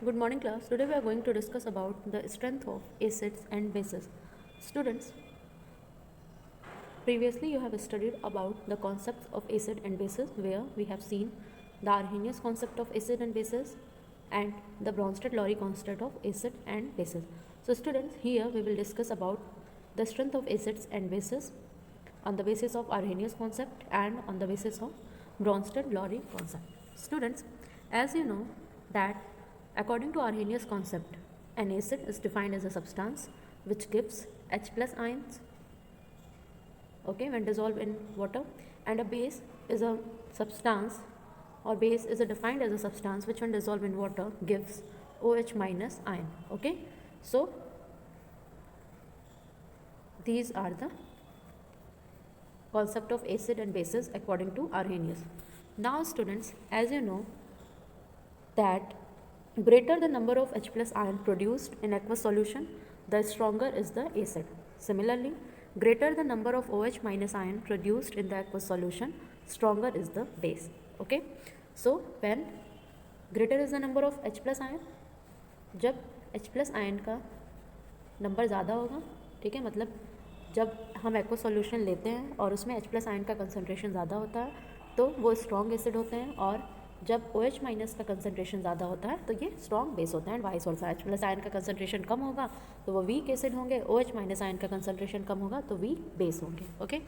Good morning class. Today we are going to discuss about the strength of acids and bases. Students, previously you have studied about the concepts of acid and bases where we have seen the Arrhenius concept of acid and bases and the Bronsted-Lowry concept of acid and bases. So students, here we will discuss about the strength of acids and bases on the basis of Arrhenius concept and on the basis of Bronsted-Lowry concept. Students, as you know that according to Arrhenius concept, an acid is defined as a substance which gives H plus ions, okay, when dissolved in water, and a base is a substance or base is defined as a substance which when dissolved in water gives OH minus ion, okay. So these are the concept of acid and bases according to Arrhenius. Now students, as you know that greater the number of H plus ion produced in aqueous solution, the stronger is the acid. Similarly, greater the number of OH minus ion produced in the aqueous solution, stronger is the base. Okay. So when greater is the number of H plus ion, जब H plus ion का number ज़्यादा होगा, ठीक है, मतलब जब हम aqueous solution लेते हैं और उसमें H प्लस आयन का कंसनट्रेशन ज़्यादा होता है तो वो स्ट्रॉन्ग एसिड होते हैं, और जब OH माइनस का कंसनट्रेशन ज़्यादा होता है तो ये स्ट्रॉन्ग बेस होते हैं, and vice versa. H plus ion का कंसनट्रेशन कम होगा तो वो वीक एसिड होंगे, OH माइनस आयन का कंसनट्रेशन कम होगा तो वीक बेस होंगे। ओके,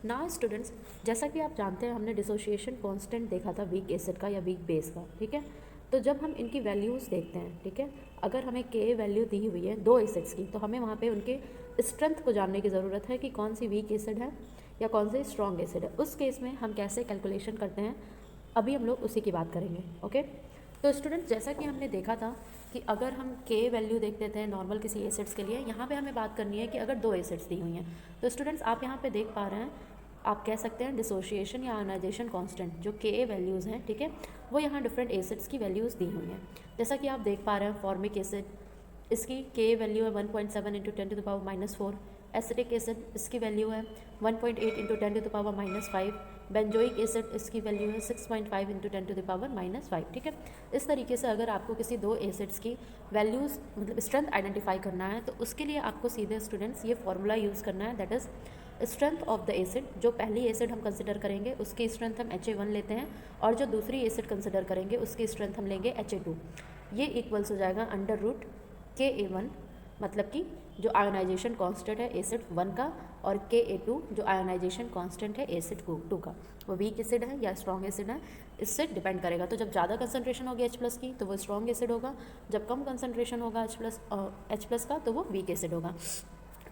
नाउ स्टूडेंट्स, जैसा कि आप जानते हैं हमने डिसोसिएशन कांस्टेंट देखा था वीक एसिड का या वीक बेस का, ठीक है। तो जब हम इनकी वैल्यूज़ देखते हैं, ठीक है, अगर हमें के वैल्यू दी हुई है दो एसिड्स की तो हमें वहाँ पे उनके स्ट्रेंथ को जानने की ज़रूरत है कि कौन सी वीक एसिड है या कौन सी स्ट्रॉन्ग एसिड है। उस केस में हम कैसे कैलकुलेशन करते हैं, अभी हम लोग उसी की बात करेंगे। ओके, तो स्टूडेंट्स, जैसा कि हमने देखा था कि अगर हम के वैल्यू देख लेते हैं नॉर्मल किसी एसिड्स के लिए, यहाँ पे हमें बात करनी है कि अगर दो एसिड्स दी हुई हैं तो स्टूडेंट्स आप यहाँ पे देख पा रहे हैं, आप कह सकते हैं डिसोसिएशन या आयोनाइजेशन कांस्टेंट जो के वैल्यूज़ हैं, ठीक है, वो यहाँ डिफरेंट एसिड्स की वैल्यूज़ दी हुई हैं। जैसा कि आप देख पा रहे हैं फॉर्मिक एसिड, इसकी के वैल्यू है 1.7 into 10 to the power -4। Acetic acid, इसकी वैल्यू है 1.8 into 10 to the power -5। Benzoic acid, इसकी वैल्यू है 6.5 इंटू 10 टू द पावर -5, ठीक है। इस तरीके से अगर आपको किसी दो एसिड्स की वैल्यूज़ मतलब स्ट्रेंथ आइडेंटिफाई करना है तो उसके लिए आपको सीधे स्टूडेंट्स ये फॉर्मूला यूज़ करना है, that is strength of the acid. जो पहली एसिड हम कंसिडर करेंगे उसकी स्ट्रेंथ हम Ha1 लेते हैं, और जो दूसरी एसिड कंसिडर करेंगे उसकी स्ट्रेंथ हम लेंगे Ha2। ये इक्वल्स हो जाएगा अंडर रूट Ka1, मतलब कि जो आयोनाइजेशन कांस्टेंट है एसिड 1 का, और Ka2 जो आयोनाइजेशन कांस्टेंट है एसिड 2 का, वो वीक एसिड है या स्ट्रॉन्ग एसिड है, इससे डिपेंड करेगा। तो जब ज़्यादा कंसंट्रेशन होगी H प्लस की तो वो स्ट्रॉन्ग एसिड होगा, जब कम कंसंट्रेशन होगा H प्लस का तो वो वीक एसिड होगा।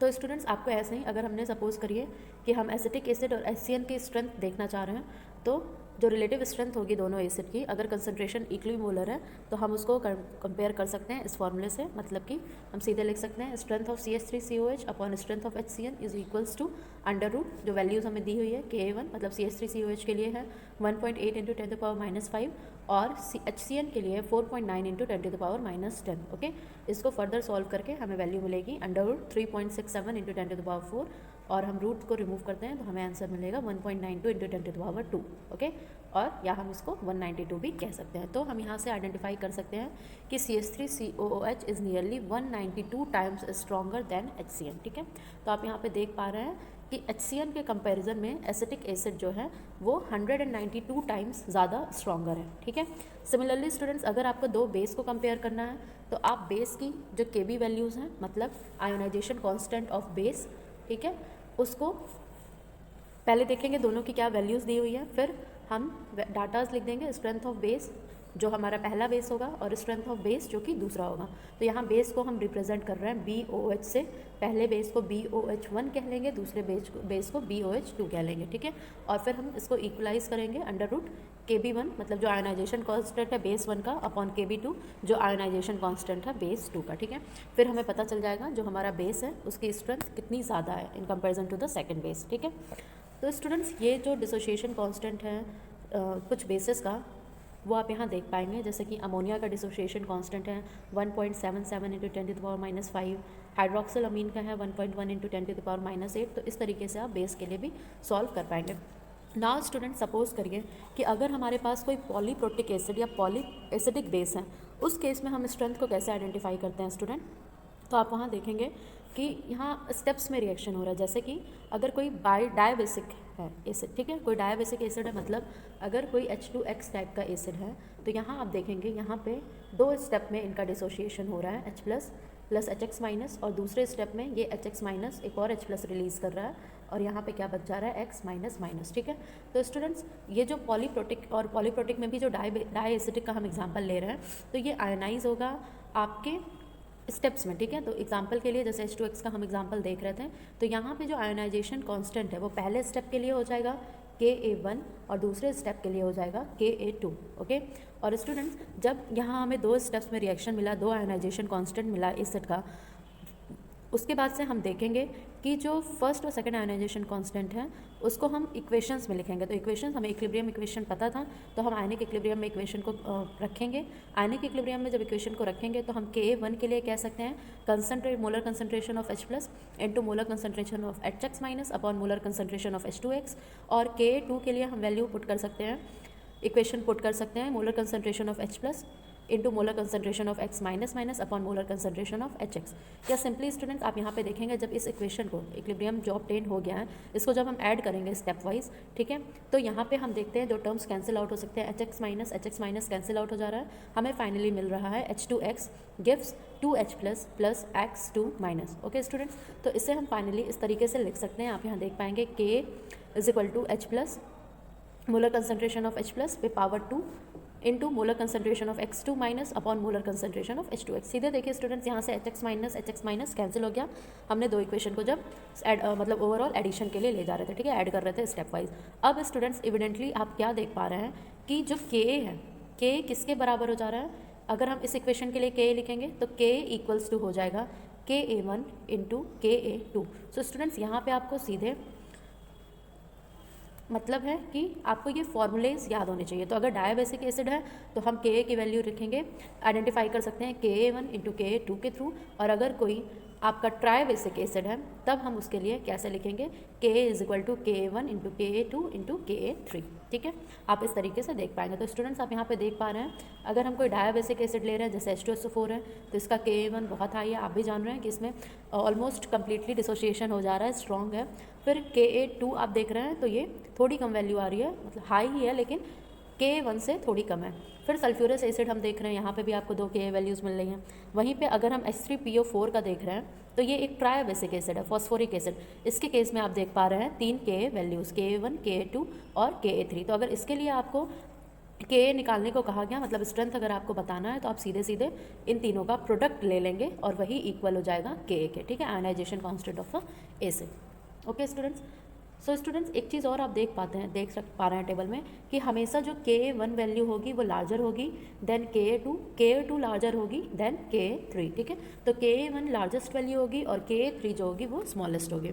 तो स्टूडेंट्स, आपको ऐसे ही अगर हमने सपोज़ करिए कि हम एसिटिक एसिड और HCN की स्ट्रेंथ देखना चाह रहे हैं तो जो रिलेटिव स्ट्रेंथ होगी दोनों एसिड की, अगर कंसंट्रेशन इक्वली मोलर है तो हम उसको कंपेयर कर सकते हैं इस फॉर्मूले से, मतलब कि हम सीधे लिख सकते हैं strength of CH3COH upon strength of HCN is equals to under root जो वैल्यूज़ हमें दी हुई है Ka1 मतलब CH3COH के लिए है 1.8 इंटू 10 टू पावर -5 और HCN के लिए 4.9 into 10 to the power -10। Okay, इसको फर्दर सॉल्व करके हमें वैल्यू मिलेगी under root 3.67 into 10 to the power 4, और हम रूट को रिमूव करते हैं तो हमें आंसर मिलेगा 1.92 into 10 to the power 2। Okay, और या हम इसको 192 भी कह सकते हैं। तो हम यहाँ से आइडेंटिफाई कर सकते हैं कि CH3COOH is nearly 192 times stronger than HCN, ठीक है। तो आप यहाँ पे देख पा रहे हैं कि HCN के कंपैरिजन में एसिटिक एसिड जो है वो 192 टाइम्स ज़्यादा स्ट्रॉन्गर है, ठीक है। सिमिलरली स्टूडेंट्स, अगर आपको दो बेस को कंपेयर करना है तो आप बेस की जो Kb वैल्यूज़ हैं, मतलब आयोनाइजेशन कांस्टेंट ऑफ बेस, ठीक है, उसको पहले देखेंगे दोनों की क्या वैल्यूज़ दी हुई है, फिर हम डाटाज लिख देंगे स्ट्रेंथ ऑफ बेस जो हमारा पहला बेस होगा और स्ट्रेंथ ऑफ बेस जो कि दूसरा होगा। तो यहाँ बेस को हम रिप्रेजेंट कर रहे हैं BOH से, पहले बेस को BOH1 कह लेंगे, दूसरे बेस को BOH2 कह लेंगे, ठीक है। और फिर हम इसको इक्वलाइज करेंगे अंडर रूट Kb1 मतलब जो आयोनाइजेशन कांस्टेंट है बेस 1 का अपॉन Kb2 जो आयोनाइजेशन कांस्टेंट है बेस 2 का, ठीक है। फिर हमें पता चल जाएगा जो हमारा बेस है उसकी स्ट्रेंथ कितनी ज़्यादा है in comparison to the second base, ठीक है। तो स्टूडेंट्स, ये जो डिसोसिएशन कांस्टेंट है कुछ बेसिस का वो आप यहाँ देख पाएंगे, जैसे कि अमोनिया का डिसोसिएशन कांस्टेंट है 1.77 into 10 to the power -5, hydroxyl amine का है 1.1 इंटू 10 टू द पावर -8। तो इस तरीके से आप बेस के लिए भी सॉल्व कर पाएंगे। नाउ स्टूडेंट सपोज करिए कि अगर हमारे पास कोई पॉलीप्रोटिक एसिड या पॉली एसिडिक बेस है, उस केस में हम स्ट्रेंथ को कैसे आइडेंटिफाई करते हैं स्टूडेंट? तो आप वहाँ देखेंगे कि यहाँ स्टेप्स में रिएक्शन हो रहा है। जैसे कि अगर कोई डायबेसिक है एसिड, ठीक है, कोई डायबेसिक एसिड है, मतलब अगर कोई H2X टाइप का एसिड है, तो यहाँ आप देखेंगे यहाँ पे 2 स्टेप में इनका डिसोसिएशन हो रहा है, H प्लस HX माइनस, और दूसरे स्टेप में ये HX माइनस एक और H प्लस रिलीज़ कर रहा है, और यहाँ पे क्या बच जा रहा है, X माइनस माइनस, ठीक है। तो स्टूडेंट्स ये जो पॉलीप्रोटिक, और पॉलीप्रोटिक में भी जो डाई एसिडिक का हम एग्जाम्पल ले रहे हैं, तो ये आयनाइज होगा आपके स्टेप्स में, ठीक है। तो एग्जांपल के लिए जैसे H2X का हम एग्जांपल देख रहे थे, तो यहाँ पे जो आयोनाइजेशन कांस्टेंट है वो पहले स्टेप के लिए हो जाएगा Ka1 और दूसरे स्टेप के लिए हो जाएगा Ka2, ओके। और स्टूडेंट्स जब यहाँ हमें 2 स्टेप्स में रिएक्शन मिला, 2 आयोनाइजेशन कांस्टेंट मिला एसिड का, उसके बाद से हम देखेंगे कि जो फर्स्ट और सेकंड आयनाइजेशन कांस्टेंट है उसको हम इक्वेशंस में लिखेंगे। तो इक्वेशंस हमें इक्विलिब्रियम इक्वेशन पता था, तो हम आयनिक इक्विलिब्रियम में इक्वेशन को रखेंगे। आयनिक इक्विलिब्रियम में जब इक्वेशन को रखेंगे तो हम Ka1 के लिए कह सकते हैं molar concentration of H plus into molar concentration of HX minus upon molar concentration of H2X, और Ka2 के लिए हम वैल्यू पुट कर सकते हैं, इक्वेशन पुट कर सकते हैं, molar concentration of H plus into molar concentration of X minus minus upon molar concentration of HX। या सिंपली स्टूडेंट्स आप यहाँ पे देखेंगे जब इस इक्वेशन को, इक्विलिब्रियम जो ऑब्टेन हो गया है, इसको जब हम ऐड करेंगे स्टेप वाइज, ठीक है, तो यहाँ पे हम देखते हैं 2 टर्म्स कैंसिल आउट हो सकते हैं, HX माइनस कैंसिल आउट हो जा रहा है, हमें फाइनली मिल रहा है H2X gives 2H plus plus X2 minus, okay students. तो इसे हम फाइनली इस तरीके से लिख सकते हैं, आप यहाँ देख पाएंगे K is equal to H plus molar concentration of H plus पे power 2 into molar concentration of X2 minus upon molar concentration of H2X। सीधे देखिए स्टूडेंट्स यहाँ से HX माइनस कैंसिल हो गया, हमने 2 इक्वेशन को जब मतलब ओवरऑल एडिशन के लिए ले जा रहे थे, ठीक है, ऐड कर रहे थे स्टेप वाइज। अब स्टूडेंट्स इविडेंटली आप क्या देख पा रहे हैं कि जो Ka है, K किसके बराबर हो जा रहा है? अगर हम इस इक्वेशन के लिए Ka लिखेंगे तो K इक्वल्स टू हो जाएगा Ka1 into Ka2। So students यहाँ पे आपको सीधे मतलब है कि आपको ये फॉर्मूलेज याद होने चाहिए। तो अगर डायबेसिक एसिड है तो हम Ka की वैल्यू रखेंगे, आइडेंटिफाई कर सकते हैं Ka1 इंटू Ka2 के थ्रू, और अगर कोई आपका ट्राइबेसिक एसिड है तब हम उसके लिए कैसे लिखेंगे, Ka is equal to Ka1 into Ka2 into Ka3, ठीक है। आप इस तरीके से देख पाएंगे। तो स्टूडेंट्स आप यहाँ पे देख पा रहे हैं, अगर हम कोई डायबेसिक एसिड ले रहे हैं जैसे H2SO4 है, तो इसका Ka1 बहुत हाई है, आप भी जान रहे हैं कि इसमें ऑलमोस्ट कम्प्लीटली डिसोसिएशन हो जा रहा है, स्ट्रॉन्ग है। फिर Ka2 आप देख रहे हैं तो ये थोड़ी कम वैल्यू आ रही है, मतलब हाई ही है लेकिन Ka1 से थोड़ी कम है। फिर सल्फ्यूरस एसिड हम देख रहे हैं, यहाँ पे भी आपको 2 Ka वैल्यूज़ मिल रही हैं। वहीं पे अगर हम H3PO4 का देख रहे हैं तो ये एक ट्राइबेसिक एसिड है, फॉस्फोरिक एसिड। इसके केस में आप देख पा रहे हैं 3 Ka वैल्यूज़, Ka1 Ka2 और Ka3। तो अगर इसके लिए आपको Ka निकालने को कहा गया, मतलब स्ट्रेंथ अगर आपको बताना है, तो आप सीधे सीधे इन तीनों का प्रोडक्ट ले लेंगे और वही इक्वल हो जाएगा Ka के, ठीक है, ionisation constant of acid. Okay students, so students एक चीज़ और आप देख पा रहे हैं टेबल में कि हमेशा जो Ka1 वैल्यू होगी वो लार्जर होगी देन Ka2 लार्जर होगी देन Ka3, ठीक है। तो Ka1 लार्जेस्ट वैल्यू होगी और Ka3 जो होगी वो स्मॉलेस्ट होगी।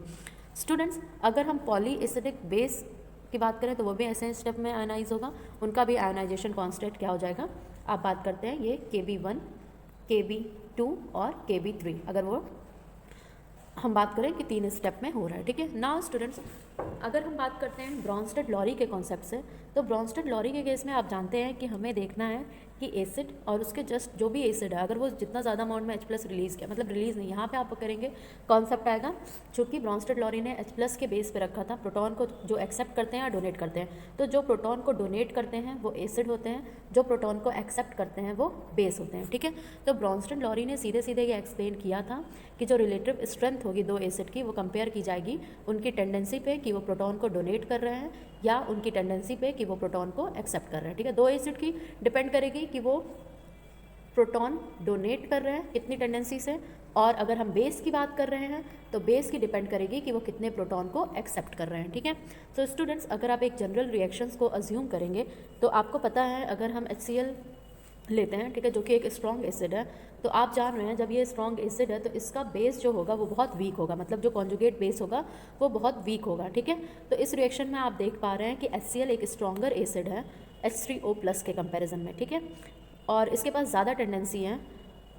स्टूडेंट्स अगर हम पॉली एसिडिक बेस की बात करें तो वो भी ऐसे स्टेप में आयनाइज होगा, उनका भी आयनाइजेशन कांस्टेंट क्या हो जाएगा, आप बात करते हैं ये Kb1 Kb2 और Kb3, अगर वो हम बात करें कि 3 स्टेप में हो रहा है, ठीक है। नाउ स्टूडेंट्स अगर हम बात करते हैं ब्रॉन्स्टेड-लॉरी के कॉन्सेप्ट से, तो ब्रॉन्स्टेड-लॉरी के केस में आप जानते हैं कि हमें देखना है कि एसिड और उसके जस्ट जो भी एसिड है अगर वो जितना ज़्यादा अमाउंट में H प्लस रिलीज़ किया, मतलब रिलीज़ नहीं, यहाँ पे आप करेंगे कॉन्सेप्ट आएगा, चूँकि ब्रॉन्स्टेड-लॉरी ने H प्लस के बेस पे रखा था प्रोटॉन को जो एक्सेप्ट करते हैं या डोनेट करते हैं। तो जो प्रोटॉन को डोनेट करते हैं वो एसिड होते हैं, जो प्रोटॉन को एक्सेप्ट करते हैं वो बेस होते हैं, ठीक है। तो ब्रॉन्स्टेड-लॉरी ने सीधे सीधे ये एक्सप्लेन किया था कि जो रिलेटिव स्ट्रेंथ होगी 2 एसिड की वो कंपेयर की जाएगी उनकी टेंडेंसी पे कि वो प्रोटॉन को डोनेट कर रहे हैं या उनकी टेंडेंसी पे कि वो प्रोटॉन को एक्सेप्ट कर रहे हैं, ठीक है। 2 एसिड की डिपेंड करेगी कि वो प्रोटॉन डोनेट कर रहे हैं कितनी टेंडेंसी से, और अगर हम बेस की बात कर रहे हैं तो बेस की डिपेंड करेगी कि वो कितने प्रोटॉन को एक्सेप्ट कर रहे हैं, ठीक है। तो स्टूडेंट्स अगर आप एक जनरल रिएक्शंस को अज्यूम करेंगे तो आपको पता है अगर हम HCl लेते हैं, ठीक है, जो कि एक स्ट्रॉन्ग एसिड है, तो आप जान रहे हैं जब ये स्ट्रॉन्ग एसिड है तो इसका बेस जो होगा वो बहुत वीक होगा, मतलब जो कॉन्जुगेट बेस होगा वो बहुत वीक होगा, ठीक है। तो इस रिएक्शन में आप देख पा रहे हैं कि HCl एक स्ट्रॉन्गर एसिड है H3O+ के कंपैरिजन में, ठीक है, और इसके पास ज़्यादा टेंडेंसी है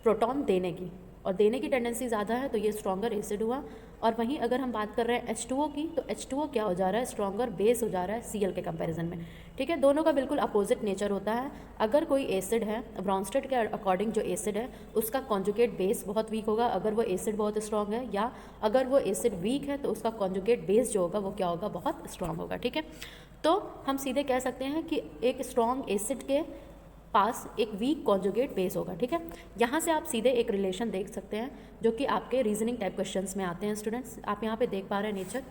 प्रोटॉन देने की, और देने की टेंडेंसी ज़्यादा है तो ये स्ट्रॉन्गर एसिड हुआ। और वहीं अगर हम बात कर रहे हैं H2O की, तो H2O क्या हो जा रहा है, स्ट्रॉन्गर बेस हो जा रहा है Cl के कंपैरिजन में, ठीक है। दोनों का बिल्कुल अपोजिट नेचर होता है। अगर कोई एसिड है, ब्रॉन्स्टेड के अकॉर्डिंग जो एसिड है उसका कॉन्जुगेट बेस बहुत वीक होगा अगर वो एसिड बहुत स्ट्रॉन्ग है, या अगर वो एसिड वीक है तो उसका कॉन्जुगेट बेस जो होगा वो क्या होगा, बहुत स्ट्रॉन्ग होगा, ठीक है। तो हम सीधे कह सकते हैं कि एक स्ट्रॉन्ग एसिड के पास एक वीक कॉन्जुगेट बेस होगा, ठीक है। यहाँ से आप सीधे एक रिलेशन देख सकते हैं जो कि आपके रीजनिंग टाइप क्वेश्चंस में आते हैं स्टूडेंट्स। आप यहाँ पे देख पा रहे हैं नेचर,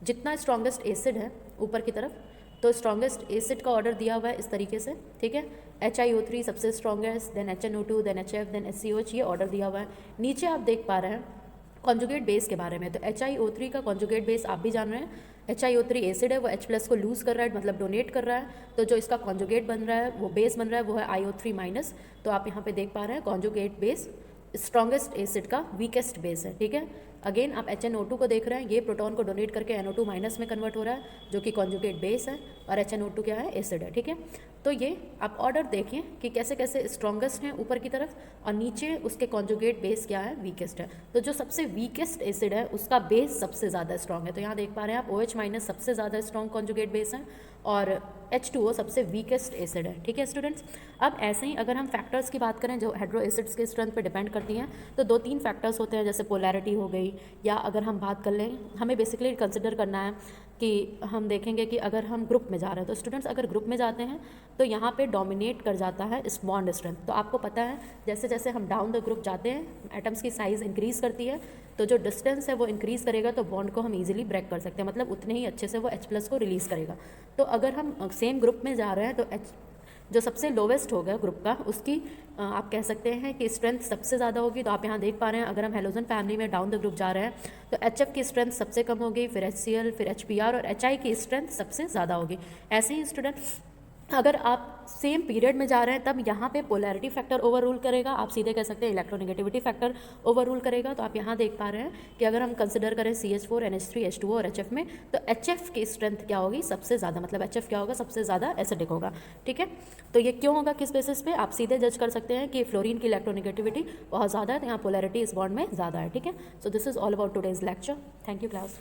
जितना स्ट्रॉन्गेस्ट एसिड है ऊपर की तरफ, तो स्ट्रॉन्गेस्ट एसिड का ऑर्डर दिया हुआ है इस तरीके से, ठीक है। HiO3 सबसे strongest, then HNO2, then HF, then HCOH, ये ऑर्डर दिया हुआ है। नीचे आप देख पा रहे हैं कॉन्जुगेट बेस के बारे में, तो HiO3 का कॉन्जुगेट बेस आप भी जान रहे हैं। HiO3 एसिड है, वो H+ को लूज़ कर रहा है, मतलब डोनेट कर रहा है, तो जो इसका कॉन्जुगेट बन रहा है, वो बेस बन रहा है, वो है IO3-। तो आप यहाँ पे देख पा रहे हैं कॉन्जुगेट बेस स्ट्रॉन्गेस्ट एसिड का वीकेस्ट बेस है, ठीक है। अगेन आप HNO2 को देख रहे हैं, ये प्रोटॉन को डोनेट करके NO2- में कन्वर्ट हो रहा है, जो कि कॉन्जुगेट बेस है, और HNO2 क्या है, एसिड है, ठीक है। तो ये आप ऑर्डर देखिए कि कैसे कैसे स्ट्रॉन्गेस्ट हैं ऊपर की तरफ, और नीचे उसके कॉन्जुगेट बेस क्या है, वीकेस्ट है। तो जो सबसे वीकेस्ट एसिड है उसका बेस सबसे ज़्यादा स्ट्रॉन्ग है। तो यहाँ देख पा रहे हैं आप OH- सबसे ज़्यादा स्ट्रॉन्ग कॉन्जुगेट बेस है, और H2O सबसे वीकेस्ट एसिड है, ठीक है स्टूडेंट्स। अब ऐसे ही अगर हम फैक्टर्स की बात करें जो हेड्रो एसिड्स के स्ट्रेंथ पे डिपेंड करती हैं, तो 2-3 फैक्टर्स होते हैं, जैसे पोलैरिटी हो गई, या अगर हम बात कर लें, हमें बेसिकली कंसिडर करना है कि हम देखेंगे कि अगर हम ग्रुप में जा रहे हैं, तो स्टूडेंट्स अगर ग्रुप में जाते हैं तो यहाँ पे डोमिनेट कर जाता है इस बॉन्ड स्ट्रेंथ। तो आपको पता है जैसे जैसे हम डाउन द ग्रुप जाते हैं, एटम्स की साइज़ इंक्रीज़ करती है, तो जो डिस्टेंस है वो इंक्रीज़ करेगा, तो बॉन्ड को हम इजीली ब्रेक कर सकते हैं, मतलब उतने ही अच्छे से वो H+ को रिलीज़ करेगा। तो अगर हम सेम ग्रुप में जा रहे हैं तो जो सबसे लोवेस्ट होगा ग्रुप का, उसकी आप कह सकते हैं कि स्ट्रेंथ सबसे ज़्यादा होगी। तो आप यहाँ देख पा रहे हैं, अगर हम हेलोजन फैमिली में डाउन द ग्रुप जा रहे हैं तो HF की स्ट्रेंथ सबसे कम होगी, फिर HCl, फिर HBr, और HI की स्ट्रेंथ सबसे ज़्यादा होगी। ऐसे ही स्टूडेंट अगर आप सेम पीरियड में जा रहे हैं तब यहाँ पे पोलैरिटी फैक्टर ओवर रूल करेगा, आप सीधे कह सकते हैं इलेक्ट्रोनेगेटिविटी फैक्टर ओवर रूल करेगा। तो आप यहाँ देख पा रहे हैं कि अगर हम कंसिडर करें CH4, NH3, H2O और HF में, तो HF की स्ट्रेंथ क्या होगी, सबसे ज़्यादा, मतलब HF क्या होगा, सबसे ज़्यादा एसिडिक होगा, ठीक है। तो ये क्यों होगा, किस बेसिस पे, आप सीधे जज कर सकते हैं कि फ्लोरीन की इलेक्ट्रोनेगेटिविटी बहुत ज़्यादा है, तो यहाँ पोलैरिटी इस बॉन्ड में ज़्यादा है, ठीक है। So this is all about today's lecture. Thank you class.